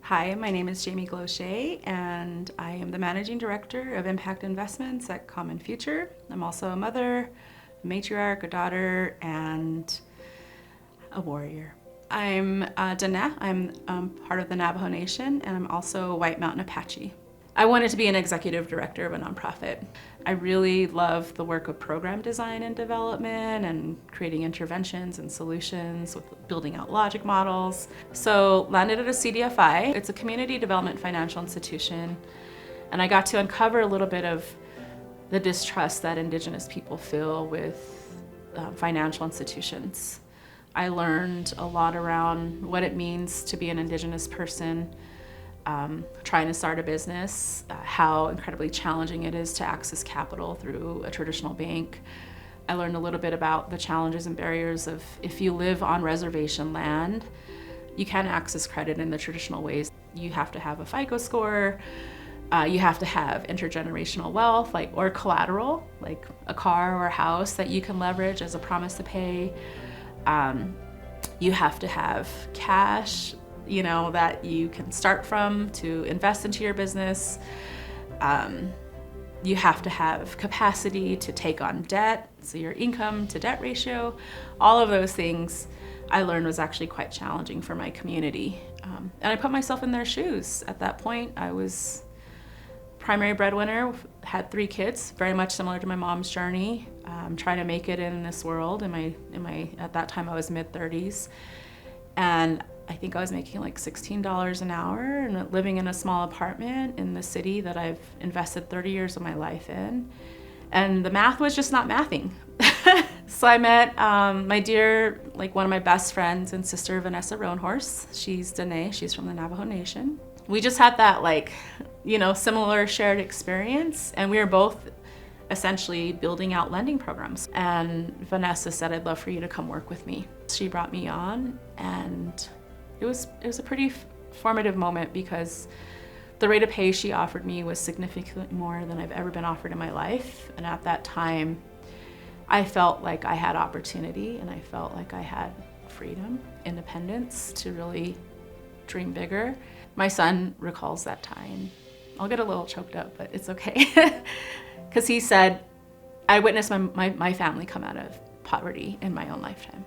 Hi, my name is Jaime Gloshay, and I am the Managing Director of Impact Investments at Common Future. I'm also a mother, a matriarch, a daughter, and a warrior. I'm Dana. I'm part of the Navajo Nation, and I'm also a White Mountain Apache. I wanted to be an executive director of a nonprofit. I really love the work of program design and development and creating interventions and solutions with building out logic models. So landed at a CDFI. It's a community development financial institution. And I got to uncover a little bit of the distrust that Indigenous people feel with financial institutions. I learned a lot around what it means to be an Indigenous person trying to start a business, how incredibly challenging it is to access capital through a traditional bank. I learned a little bit about the challenges and barriers of if you live on reservation land, you can't access credit in the traditional ways. You have to have a FICO score, you have to have intergenerational wealth, or collateral, like a car or a house that you can leverage as a promise to pay. You have to have cash, that you can start from to invest into your business. You have to have capacity to take on debt, so your income to debt ratio. All of those things I learned was actually quite challenging for my community. And I put myself in their shoes. At that point, I was primary breadwinner, had 3 kids, very much similar to my mom's journey, trying to make it in this world. At that time I was mid-30s. And I think I was making like $16 an hour and living in a small apartment in the city that I've invested 30 years of my life in. And the math was just not mathing. So I met my dear, one of my best friends and sister, Vanessa Roanhorse. She's Dene, she's from the Navajo Nation. We just had that similar shared experience, and we were both essentially building out lending programs. And Vanessa said, "I'd love for you to come work with me." She brought me on, and it was a pretty formative moment because the rate of pay she offered me was significantly more than I've ever been offered in my life. And at that time, I felt like I had opportunity, and I felt like I had freedom, independence to really dream bigger. My son recalls that time. I'll get a little choked up, but it's okay. Because he said, "I witnessed my family come out of poverty in my own lifetime."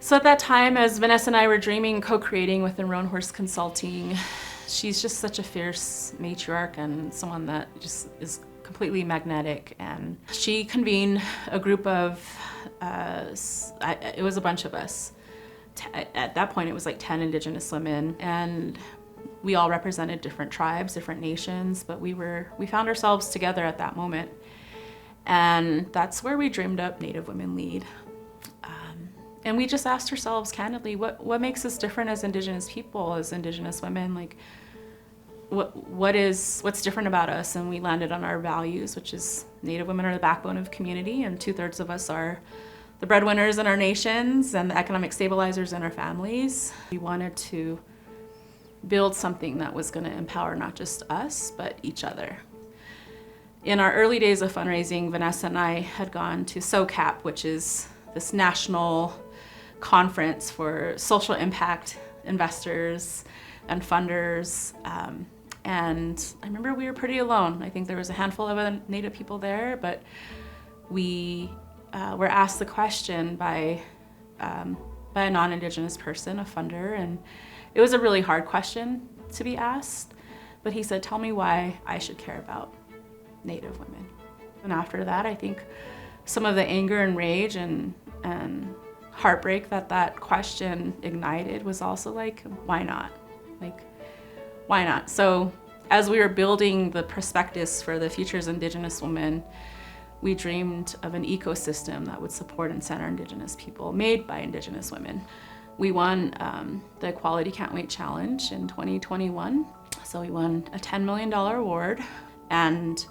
So at that time, as Vanessa and I were dreaming, co-creating within Roanhorse Consulting, she's just such a fierce matriarch and someone that just is completely magnetic. And she convened a group of, it was a bunch of us. At that point, it was like 10 Indigenous women, and we all represented different tribes, different nations, but we found ourselves together at that moment. And that's where we dreamed up Native Women Lead. And we just asked ourselves candidly, what makes us different as Indigenous people, as Indigenous women? What's different about us? And we landed on our values, which is Native women are the backbone of community, and 2/3 of us are the breadwinners in our nations and the economic stabilizers in our families. We wanted to build something that was going to empower not just us, but each other. In our early days of fundraising, Vanessa and I had gone to SOCAP, which is this national conference for social impact investors and funders. And I remember we were pretty alone. I think there was a handful of other Native people there, but we were asked the question by a non-Indigenous person, a funder, and it was a really hard question to be asked, but he said, "Tell me why I should care about Native women." And after that, I think some of the anger and rage and heartbreak that question ignited was also why not? Why not? So as we were building the prospectus for the Futures Indigenous Women, we dreamed of an ecosystem that would support and center Indigenous people, made by Indigenous women. We won the Equality Can't Wait Challenge in 2021. So we won a $10 million award, and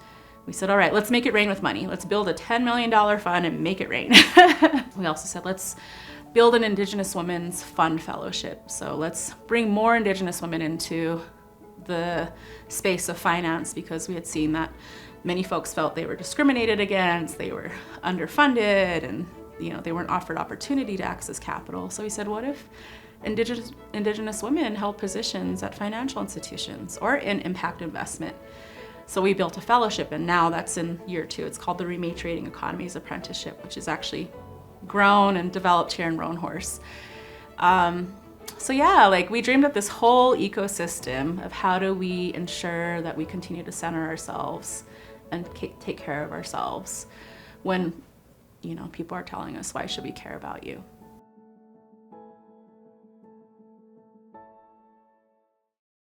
we said, all right, let's make it rain with money. Let's build a $10 million fund and make it rain. We also said, let's build an Indigenous Women's Fund Fellowship. So let's bring more Indigenous women into the space of finance, because we had seen that many folks felt they were discriminated against, they were underfunded, and they weren't offered opportunity to access capital. So we said, what if Indigenous women held positions at financial institutions or in impact investment. So we built a fellowship, and now that's in year 2. It's called the Rematriating Economies Apprenticeship, which is actually grown and developed here in Roanhorse. So yeah, like we dreamed up this whole ecosystem of how do we ensure that we continue to center ourselves and take care of ourselves when, you know, people are telling us, why should we care about you?